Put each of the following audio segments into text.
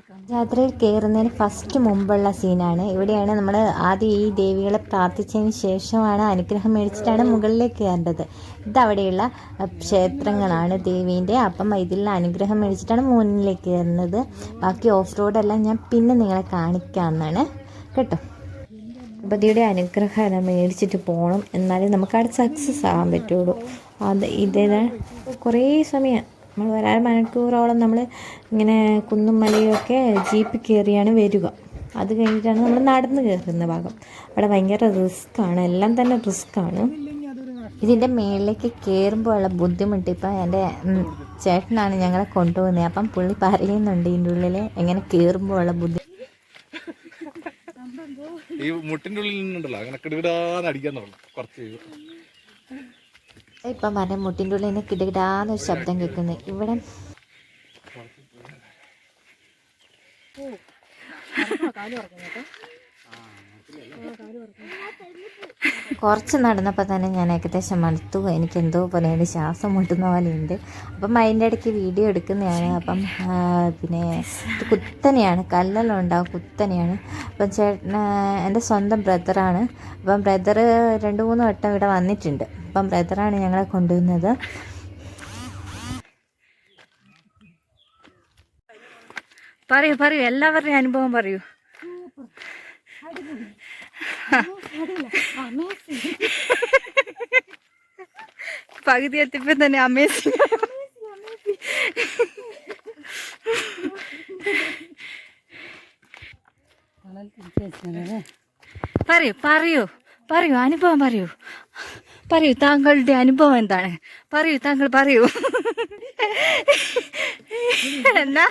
യാത്രയിൽ കയറുന്നതിന് ഫസ്റ്റ് മുമ്പുള്ള സീനാണ്. ഇവിടെയാണ് നമ്മൾ ആദ്യം ഈ ദേവികളെ പ്രാർത്ഥിച്ചതിന് ശേഷമാണ് അനുഗ്രഹം മേടിച്ചിട്ടാണ് മുകളിലേക്ക് കയറേണ്ടത്. ഇതവിടെയുള്ള ക്ഷേത്രങ്ങളാണ് ദേവീൻ്റെ. അപ്പം ഇതിൽ അനുഗ്രഹം മേടിച്ചിട്ടാണ് മുന്നിലേക്ക് കയറുന്നത്. ബാക്കി ഓഫ് റോഡെല്ലാം ഞാൻ പിന്നെ നിങ്ങളെ കാണിക്കാമെന്നാണ് കേട്ടോ. ഭഗവതിയുടെ അനുഗ്രഹം മേടിച്ചിട്ട് പോകണം, എന്നാലേ നമുക്കവിടെ സക്സസ് ആകാൻ പറ്റുള്ളൂ. ഇതേതാണ് കുറേ സമയം നമ്മൾ ഒരു അരമണിക്കൂറോളം നമ്മൾ ഇങ്ങനെ കുന്നും മലയൊക്കെ ജീപ്പിൽ കയറിയാണ് വരിക. അത് കഴിഞ്ഞിട്ടാണ് നമ്മൾ നടന്ന് കയറുന്ന ഭാഗം. അവിടെ ഭയങ്കര റിസ്ക്കാണ്, എല്ലാം തന്നെ റിസ്ക്കാണ്. ഇതിൻ്റെ മേളിലേക്ക് കയറുമ്പോൾ ഉള്ള ബുദ്ധിമുട്ട് ഇപ്പം എൻ്റെ ചേട്ടനാണ് ഞങ്ങളെ കൊണ്ടുപോകുന്നത്. അപ്പം പുള്ളി പറയുന്നുണ്ട് ഇതിൻ്റെ ഉള്ളിൽ എങ്ങനെ കയറുമ്പോൾ ഉള്ള ബുദ്ധിമുട്ട്. ഈ മുട്ടിൻ്റെ ഉള്ളിൽ നിന്നുണ്ടല്ലോ അങ്ങനെ കിടുകിടാന്ന് അടിക്കാൻ തുടങ്ങും കുറച്ച്. ഇപ്പം പറഞ്ഞ മുട്ടിൻ്റെ ഉള്ളിൽ നിന്ന് കിടുകിടാന്നൊരു ശബ്ദം കേൾക്കുന്നത്. ഇവിടെ കുറച്ച് നടന്നപ്പോൾ തന്നെ ഞാൻ ഏകദേശം മടുത്തു. എനിക്കെന്തോ പോലെ എൻ്റെ ശ്വാസം മുട്ടുന്ന പോലെ ഉണ്ട്. അപ്പം അതിൻ്റെ ഇടയ്ക്ക് വീഡിയോ എടുക്കുന്നതാണ്. അപ്പം പിന്നെ ഇത് കുത്തനെയാണ്, കല്ലെല്ലാം ഉണ്ടാവും, കുത്തനെയാണ്. അപ്പം എൻ്റെ സ്വന്തം ബ്രദറാണ്. അപ്പം ബ്രദർ 2-3 വട്ടം ഇവിടെ വന്നിട്ടുണ്ട്. അപ്പം ബ്രദറാണ് ഞങ്ങളെ കൊണ്ടുവന്നത്. പറയൂ എല്ലാവരുടെയും അനുഭവം പറയൂ. പകുതി എത്തിയപ്പോൾ തന്നെ അമേസിങ്. പറയൂ അനുഭവം പറയൂ താങ്കളുടെ അനുഭവം എന്താണ്? താങ്കൾ പറയൂ. എന്നാ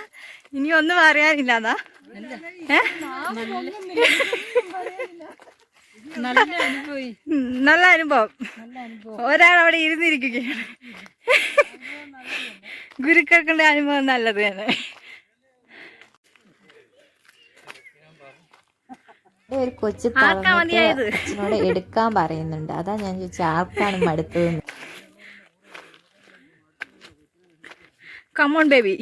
ഇനി ഒന്നും പറയാനില്ലാന്നാ? നല്ല അനുഭവം. ഒരാൾ അവിടെ ഇരുന്നിരിക്കുകയാണ്. ഗുരുക്കൾക്കുള്ള അനുഭവം നല്ലത് തന്നെ. ഒരു കൊച്ചു അച്ഛനോട് എടുക്കാൻ പറയുന്നുണ്ട്. അതാ ഞാൻ ചോദിച്ചു ആർക്കാണ് മടുത്തതെന്ന്. Come on baby.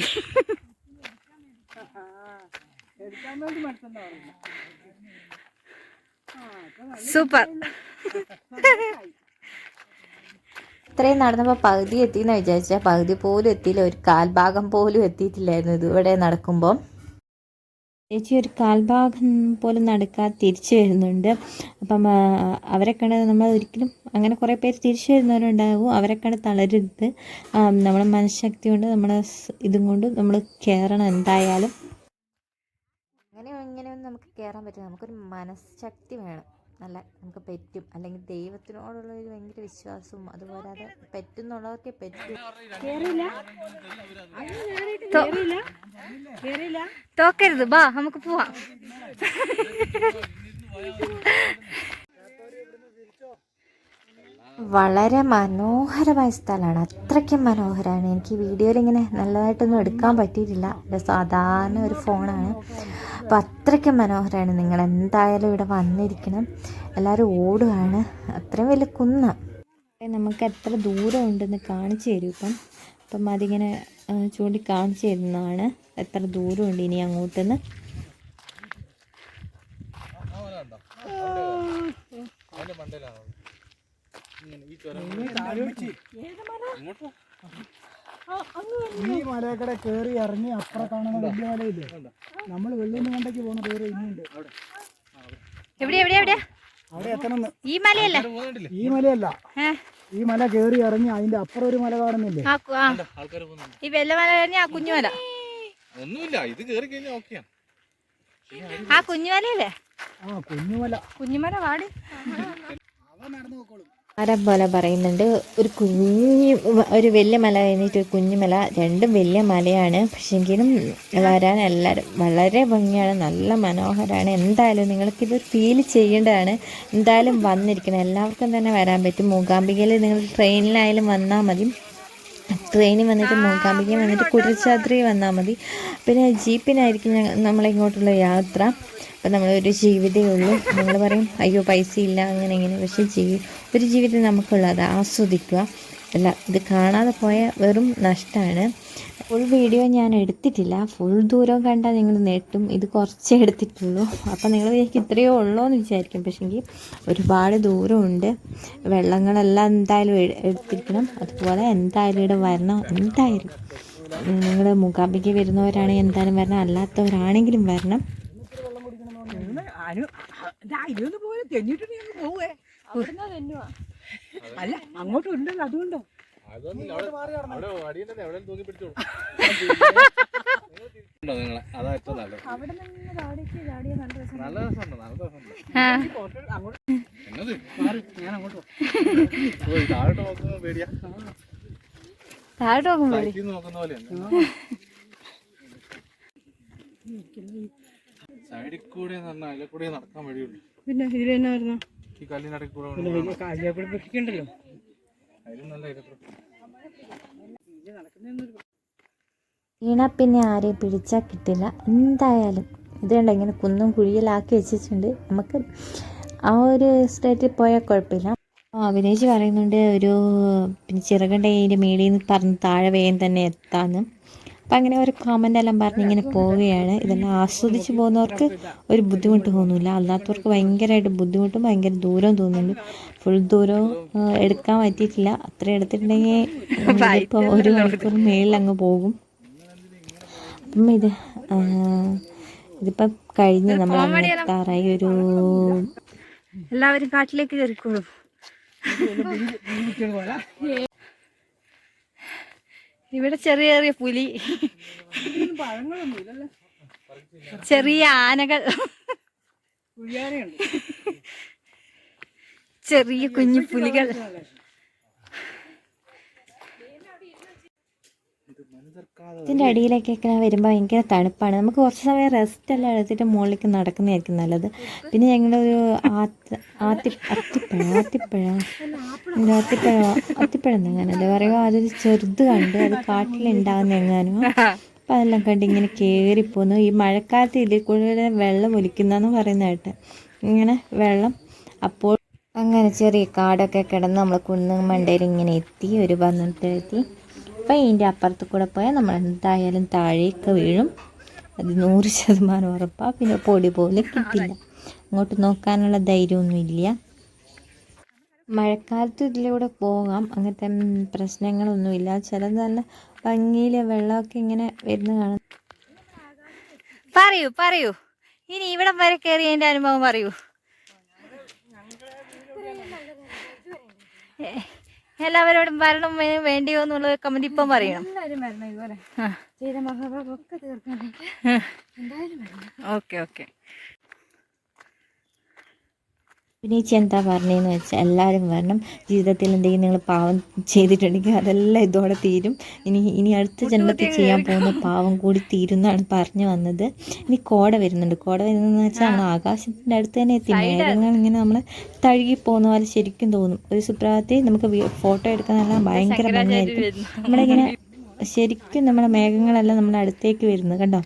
സൂപ്പർ. ഇത്രയും നടന്നപ്പോൾ പകുതി എത്തിയെന്ന് വിചാരിച്ചാൽ പകുതി പോലും എത്തിയില്ല. ഒരു കാൽഭാഗം പോലും എത്തിയിട്ടില്ലായിരുന്നു ഇതിവിടെ നടക്കുമ്പോൾ. ചേച്ചി ഒരു കാൽഭാഗം പോലും നടക്കാതെ തിരിച്ചു വരുന്നുണ്ട്. അപ്പം അവരെ കണ്ട് നമ്മൾ ഒരിക്കലും അങ്ങനെ കുറേ പേര് തിരിച്ചു വരുന്നവരുണ്ടാകും. അവരെ കണ്ട് തളരരുത്. നമ്മളെ മനഃശക്തി കൊണ്ട് നമ്മളെ ഇതും കൊണ്ട് നമ്മൾ കയറണം എന്തായാലും. ഇങ്ങനെയൊന്നും നമുക്ക് കയറാൻ പറ്റും. നമുക്കൊരു മനഃശക്തി വേണം, നല്ല നമുക്ക് പറ്റും. അല്ലെങ്കിൽ ദൈവത്തിനോടുള്ള ഒരു ഭയങ്കര വിശ്വാസവും അതുപോലെ അത് പറ്റുന്നുള്ളവർക്കേ പറ്റും. തോക്കരുത്, ബാ നമുക്ക് പോവാം. വളരെ മനോഹരമായ സ്ഥലമാണ്, അത്രയ്ക്കും മനോഹരമാണ്. എനിക്ക് വീഡിയോയിൽ ഇങ്ങനെ നല്ലതായിട്ടൊന്നും എടുക്കാൻ പറ്റിയിട്ടില്ല, എൻ്റെ സാധാരണ ഒരു ഫോണാണ്. അപ്പോൾ അത്രയ്ക്കും മനോഹരമാണ്. നിങ്ങൾ എന്തായാലും ഇവിടെ വന്നിരിക്കണം. എല്ലാവരും ഓടുകയാണ്, അത്രയും വലിയ കുന്നാണ്. നമുക്ക് എത്ര ദൂരം ഉണ്ടെന്ന് കാണിച്ചു തരും. അപ്പം അതിങ്ങനെ ചൂണ്ടി കാണിച്ചു തരുന്നതാണ് എത്ര ദൂരമുണ്ട് ഇനി അങ്ങോട്ടെന്ന്. ഈ മലക്കട കയറി ഇറങ്ങി അപ്പുറം കാണുന്ന വലിയ മലയില്ലേ, നമ്മൾ വെള്ളിന്ന് കണ്ടേക്ക് പോകുന്ന ദൂരം ഇനിയുണ്ട്. അവിടെ എത്തണം. ഈ മലയല്ല, ഈ മല കയറി ഇറങ്ങി അതിന്റെ അപ്പുറം ഒരു മല കാണുന്നില്ലേ? ഈ വെള്ളമല കഴിഞ്ഞ ആ കുഞ്ഞുമല. ഒന്നുമില്ല, ഇത് കേറി കഴിഞ്ഞാൽ ഓക്കെയാണ്. ആ കുഞ്ഞുമലയല്ലേ? കുഞ്ഞുമല വാടി. അവൻ നടന്നു നോക്കോളും. മരം പോലെ പറയുന്നുണ്ട്. ഒരു വലിയ മല കഴിഞ്ഞിട്ട് ഒരു കുഞ്ഞുമല, രണ്ടും വലിയ മലയാണ്. പക്ഷെങ്കിലും വരാൻ എല്ലാവരും വളരെ ഭംഗിയാണ്, നല്ല മനോഹരമാണ്. എന്തായാലും നിങ്ങൾക്കിത് ഫീൽ ചെയ്യേണ്ടതാണ്. എന്തായാലും വന്നിരിക്കണം, എല്ലാവർക്കും തന്നെ വരാൻ പറ്റും. മൂകാംബികയിൽ നിങ്ങൾ ട്രെയിനിലായാലും വന്നാൽ മതി. ട്രെയിനിൽ വന്നിട്ട് മൂകാംബികയിൽ വന്നിട്ട് കുതിരച്ചാത്രി വന്നാൽ മതി. പിന്നെ ജീപ്പിനായിരിക്കും നമ്മളിങ്ങോട്ടുള്ള യാത്ര. അപ്പം നമ്മളൊരു ജീവിതമേ ഉള്ളൂ. നിങ്ങൾ പറയും അയ്യോ പൈസ ഇല്ല അങ്ങനെ ഇങ്ങനെ, പക്ഷേ ഒരു ജീവിതം നമുക്കുള്ളത് ആസ്വദിക്കുക. അല്ല, ഇത് കാണാതെ പോയാൽ വെറും നഷ്ടമാണ്. ഫുൾ വീഡിയോ ഞാൻ എടുത്തിട്ടില്ല. ഫുൾ ദൂരം കണ്ടാൽ നിങ്ങൾ നേട്ടും. ഇത് കുറച്ചേ എടുത്തിട്ടുള്ളൂ. അപ്പോൾ നിങ്ങൾ വിചാരിക്കും ഇത്രയേ ഉള്ളൂ എന്ന് വിചാരിക്കും. പക്ഷേങ്കിൽ ഒരുപാട് ദൂരമുണ്ട്. വെള്ളങ്ങളെല്ലാം എന്തായാലും എടുത്തിരിക്കണം. അതുപോലെ എന്തായാലും ഇവിടെ വരണം. എന്തായാലും നിങ്ങൾ മൂകാംബിക വരുന്നവരാണെങ്കിൽ എന്തായാലും വരണം, അല്ലാത്തവരാണെങ്കിലും വരണം. അല്ല അങ്ങോട്ടും ഉണ്ടല്ലോ, അതുകൊണ്ടോ അതാ ഏറ്റവും നല്ലത്. നല്ല രസമുണ്ട്, നല്ല രസമുണ്ട്. എന്നത് ഞാൻ അങ്ങോട്ട് താഴോട്ട് നോക്കുമ്പോ പേടിയാ, താഴോട്ട് നോക്കുമ്പോ നോക്കുന്ന പോലെയാണ്. സൈഡിൽ കൂടെ അതിലെ കൂടെ നടക്കാൻ വഴിയുള്ളൂ. പിന്നെ ഇതിൽ തന്നെ വരുന്ന ഈ കല്ലിനടയിൽ കൂടെ കാലിയാപ്പിടിക്കണ്ടല്ലോ. അതിലും നല്ല വീണാൽ പിന്നെ ആരെയും പിടിച്ചാൽ കിട്ടില്ല എന്തായാലും. ഇതുകൊണ്ട് ഇങ്ങനെ കുന്നും കുഴിയിലാക്കി വെച്ചിട്ടുണ്ട്. നമുക്ക് ആ ഒരു സ്റ്റേറ്റിൽ പോയാൽ കുഴപ്പമില്ല. അഭിനയിച്ച് പറയുന്നുണ്ട് ഒരു പിന്നെ ചിറകണ്ടതിൻ്റെ മേളിൽ നിന്ന് പറഞ്ഞ് താഴെ വേഗം തന്നെ എത്താമെന്ന്. അപ്പം അങ്ങനെ ഒരു കോമൻ്റ് എല്ലാം പറഞ്ഞ് ഇങ്ങനെ പോവുകയാണ്. ഇതെല്ലാം ആസ്വദിച്ച് പോകുന്നവർക്ക് ഒരു ബുദ്ധിമുട്ട് തോന്നില്ല, അല്ലാത്തവർക്ക് ഭയങ്കരമായിട്ട് ബുദ്ധിമുട്ടും ഭയങ്കര ദൂരവും തോന്നുന്നുണ്ട്. ഫുൾ ദൂരവും എടുക്കാൻ പറ്റിയിട്ടില്ല. അത്ര എടുത്തിട്ടുണ്ടെങ്കിൽ ഇപ്പോൾ 1 മണിക്കൂർ മേളിൽ അങ്ങ് പോകും. അപ്പം ഇതിപ്പം കഴിഞ്ഞ് നമ്മൾ എത്താറായി. എല്ലാവരും കാട്ടിലേക്ക് കയറിക്കോളും. ഇവിടെ ചെറിയ ചെറിയ പുലി, ചെറിയ ആനകൾ, ചെറിയ കുഞ്ഞു പുലികൾ. ഇതിൻ്റെ അടിയിലേക്കൊക്കെ വരുമ്പോൾ ഭയങ്കര തണുപ്പാണ്. നമുക്ക് കുറച്ച് സമയം റെസ്റ്റ് എല്ലാം എടുത്തിട്ട് മുകളിലേക്ക് നടക്കുന്നതായിരിക്കും നല്ലത്. പിന്നെ ഞങ്ങളൊരു ആത്തിപ്പഴം എങ്ങാനല്ലേ പറയുക, അതൊരു ചെറുത് കണ്ട്, അത് കാട്ടിലുണ്ടാകുന്ന എങ്ങാനും. അപ്പം അതെല്ലാം കണ്ട് ഇങ്ങനെ കയറിപ്പോന്നു. ഈ മഴക്കാലത്ത് ഇതിൽ കൂടുതൽ വെള്ളം ഒലിക്കുന്നതെന്ന് പറയുന്ന കേട്ട്. ഇങ്ങനെ വെള്ളം അപ്പോൾ അങ്ങനെ ചെറിയ കാടൊക്കെ കിടന്ന് നമ്മൾ കുന്നുമണ്ടയിൽ ഇങ്ങനെ എത്തി. ഒരു 12 എത്തി. അപ്പം ഇതിൻ്റെ അപ്പുറത്ത് കൂടെ പോയാൽ നമ്മൾ എന്തായാലും താഴേക്ക് വീഴും. അത് 100% ഉറപ്പാണ്. പിന്നെ പൊടി പോലെ കിട്ടില്ല. അങ്ങോട്ട് നോക്കാനുള്ള ധൈര്യമൊന്നുമില്ല. മഴക്കാലത്ത് ഇതിലൂടെ പോകാം, അങ്ങനത്തെ പ്രശ്നങ്ങളൊന്നുമില്ല. ചിലത് നല്ല ഭംഗിയിൽ വെള്ളമൊക്കെ ഇങ്ങനെ വരുന്ന കാണാം. പറയൂ ഇനി ഇവിടെ വരെ കയറിയതിൻ്റെ അനുഭവം പറയൂ. എല്ലാവരോടും വരണം വേണ്ടിയോ എന്നുള്ള കമന്റ് ഇപ്പം പറയണം. ഓക്കെ. അഭിനയിച്ച് എന്താ പറഞ്ഞതെന്ന് വെച്ചാൽ എല്ലാവരും വരണം. ജീവിതത്തിൽ എന്തെങ്കിലും നിങ്ങൾ പാവം ചെയ്തിട്ടുണ്ടെങ്കിൽ അതെല്ലാം ഇതോടെ തീരും. ഇനി അടുത്ത ജന്മത്തിൽ ചെയ്യാൻ പോകുന്ന പാവം കൂടി തീരുന്നാണ് പറഞ്ഞു വന്നത്. ഇനി കോട വരുന്നുണ്ട്. കോട വരുന്നതെന്ന് വെച്ചാൽ നമ്മൾ ആകാശത്തിൻ്റെ അടുത്ത് തന്നെ എത്തി. മേഘങ്ങൾ ഇങ്ങനെ നമ്മൾ തഴുകി പോകുന്ന പോലെ ശരിക്കും തോന്നും. ഒരു സുപ്രഭാതത്തിൽ നമുക്ക് ഫോട്ടോ എടുക്കാനെല്ലാം ഭയങ്കര ഭംഗിയായിരിക്കും. നമ്മളിങ്ങനെ ശരിക്കും നമ്മുടെ മേഘങ്ങളെല്ലാം നമ്മുടെ അടുത്തേക്ക് വരുന്നത് കണ്ടോ.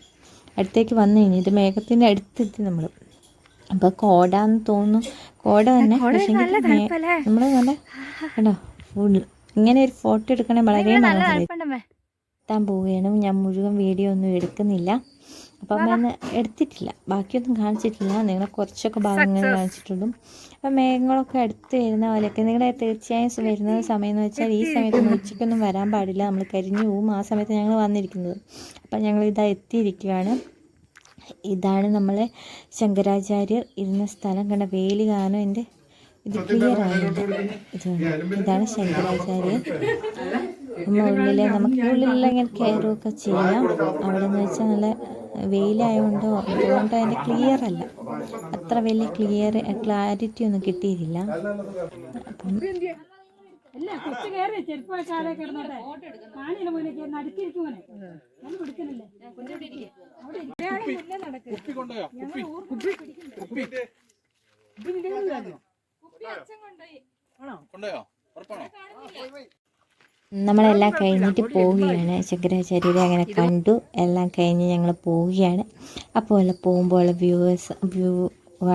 അടുത്തേക്ക് വന്നു കഴിഞ്ഞ് ഇത് മേഘത്തിൻ്റെ അടുത്തെത്തി നമ്മൾ. അപ്പോൾ കോട എന്ന് തോന്നുന്നു. കോട തന്നെ നമ്മൾ നല്ല കണ്ടോ ഫുൾ ഇങ്ങനെ ഒരു ഫോട്ടോ എടുക്കണേ വളരെ എത്താൻ പോവുകയാണ്. ഞാൻ മുഴുവൻ വീഡിയോ ഒന്നും എടുക്കുന്നില്ല. അപ്പം ഞാൻ എടുത്തിട്ടില്ല, ബാക്കിയൊന്നും കാണിച്ചിട്ടില്ല. നിങ്ങളെ കുറച്ചൊക്കെ ഭാഗങ്ങൾ കാണിച്ചിട്ടുള്ളൂ. അപ്പം മേഘങ്ങളൊക്കെ അടുത്ത് വരുന്ന പോലെയൊക്കെ നിങ്ങളെ തീർച്ചയായും വരുന്ന സമയം എന്ന് വെച്ചാൽ ഈ സമയത്ത് ഉച്ചയ്ക്കൊന്നും വരാൻ പാടില്ല, നമ്മൾ കരിഞ്ഞു പോവും. ആ സമയത്ത് ഞങ്ങൾ വന്നിരിക്കുന്നത്. അപ്പം ഞങ്ങൾ ഇതാ എത്തിയിരിക്കുകയാണ്. ഇതാണ് നമ്മളെ ശങ്കരാചാര്യർ ഇരുന്ന സ്ഥലം. കണ്ട വേലി കാണും. എൻ്റെ ഇത് ക്ലിയർ ആകുന്നുണ്ട്. ഇതാണ് ശങ്കരാചാര്യർ. ഉള്ളിലെ നമുക്ക് ഉള്ളിലെല്ലാം ഇങ്ങനെ കയറുകയൊക്കെ ചെയ്യാം. അവിടെ നിന്ന് വെച്ചാൽ നല്ല വെയിലായതുകൊണ്ടോ അതുകൊണ്ടോ അതിൻ്റെ ക്ലിയർ അല്ല, അത്ര വലിയ ക്ലാരിറ്റി ഒന്നും കിട്ടിയിട്ടില്ല. അപ്പം നമ്മളെല്ലാം കഴിഞ്ഞിട്ട് പോവുകയാണ്. ശങ്കരാചാര്യരെ അങ്ങനെ കണ്ടു. എല്ലാം കഴിഞ്ഞ് ഞങ്ങൾ പോവുകയാണ്. അപ്പോൾ പോകുമ്പോൾ വ്യൂ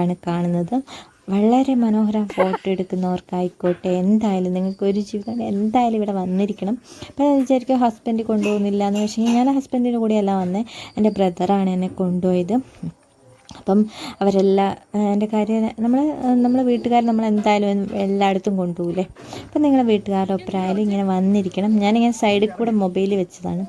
ആണ് കാണുന്നത്. വളരെ മനോഹരം ഫോട്ടോ എടുക്കുന്നവർക്കായിക്കോട്ടെ എന്തായാലും നിങ്ങൾക്ക് ഒരു ജീവിതം എന്തായാലും ഇവിടെ വന്നിരിക്കണം. അപ്പോൾ ഞാൻ വിചാരിക്കും ഹസ്ബൻഡ് കൊണ്ടുപോകുന്നില്ല എന്ന്. പക്ഷേ ഞാൻ ഹസ്ബൻഡിൻ്റെ കൂടെയല്ല വന്നത്, എൻ്റെ ബ്രദറാണ് എന്നെ കൊണ്ടുപോയത്. അപ്പം അവരെല്ലാം എൻ്റെ കാര്യം നമ്മളെ വീട്ടുകാർ നമ്മളെന്തായാലും എല്ലായിടത്തും കൊണ്ടുപോകില്ലേ. അപ്പം നിങ്ങളെ വീട്ടുകാരുടെ ഒപ്പരായാലും ഇങ്ങനെ വന്നിരിക്കണം. ഞാനിങ്ങനെ സൈഡിൽ കൂടെ മൊബൈൽ വെച്ചതാണ്.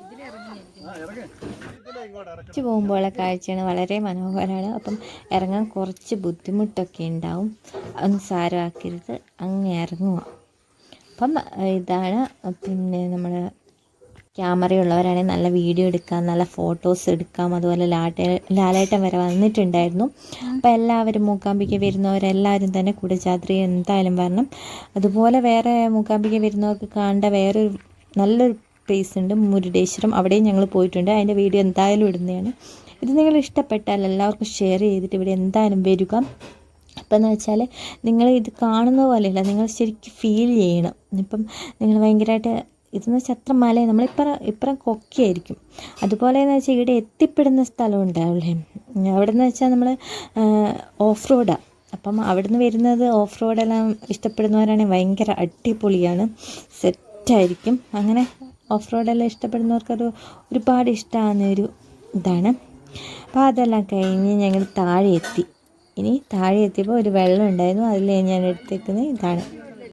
കുറച്ച് പോകുമ്പോഴുള്ള കാഴ്ചയാണ്, വളരെ മനോഹരമാണ്. അപ്പം ഇറങ്ങാൻ കുറച്ച് ബുദ്ധിമുട്ടൊക്കെ ഉണ്ടാവും, അതൊന്നും സാരമാക്കരുത്, അങ്ങ് ഇറങ്ങുക. അപ്പം ഇതാണ്. പിന്നെ നമ്മൾ ക്യാമറയുള്ളവരാണെങ്കിൽ നല്ല വീഡിയോ എടുക്കാം, നല്ല ഫോട്ടോസ് എടുക്കാം. അതുപോലെ ലാലേട്ടൻ വരെ വന്നിട്ടുണ്ടായിരുന്നു. അപ്പോൾ എല്ലാവരും മൂകാംബിക വരുന്നവരെല്ലാവരും തന്നെ കുടജാദ്രി എന്തായാലും വരണം. അതുപോലെ വേറെ മൂകാംബിക വരുന്നവർക്ക് കാണേണ്ട വേറൊരു നല്ലൊരു പ്ലേസ് ഉണ്ട്, മുരുടേശ്വരം. അവിടെയും ഞങ്ങൾ പോയിട്ടുണ്ട്. അതിൻ്റെ വീഡിയോ എന്തായാലും ഇടുന്നതാണ്. ഇത് നിങ്ങൾ ഇഷ്ടപ്പെട്ടാൽ എല്ലാവർക്കും ഷെയർ ചെയ്തിട്ട് ഇവിടെ എന്തായാലും വരിക. അപ്പം എന്ന് വെച്ചാൽ നിങ്ങൾ ഇത് കാണുന്ന പോലെയല്ല, നിങ്ങൾ ശരിക്കും ഫീൽ ചെയ്യണം. ഇപ്പം നിങ്ങൾ ഭയങ്കരമായിട്ട് ഇതെന്ന് വെച്ചാൽ അത്ര മല ഇപ്പുറം കൊക്കയായിരിക്കും. അതുപോലെ എന്ന് വെച്ചാൽ ഇവിടെ എത്തിപ്പെടുന്ന സ്ഥലം ഉണ്ടാവില്ലേ, അവിടെ നിന്ന് വെച്ചാൽ നമ്മൾ ഓഫ് റോഡാണ്. അപ്പം അവിടുന്ന് വരുന്നത് ഓഫ് റോഡെല്ലാം ഇഷ്ടപ്പെടുന്നവരാണെങ്കിൽ ഭയങ്കര അടിപൊളിയാണ്, സെറ്റായിരിക്കും. അങ്ങനെ ഓഫ് റോഡെല്ലാം ഇഷ്ടപ്പെടുന്നവർക്കത് ഒരുപാട് ഇഷ്ടമാകുന്നൊരു ഇതാണ്. അപ്പോൾ അതെല്ലാം കഴിഞ്ഞ് ഞങ്ങൾ താഴെ എത്തി. ഇനി താഴെ എത്തിയപ്പോൾ ഒരു വെള്ളം ഉണ്ടായിരുന്നു, അതിൽ ഞാൻ എടുത്തേക്കുന്നത് ഇതാണ്.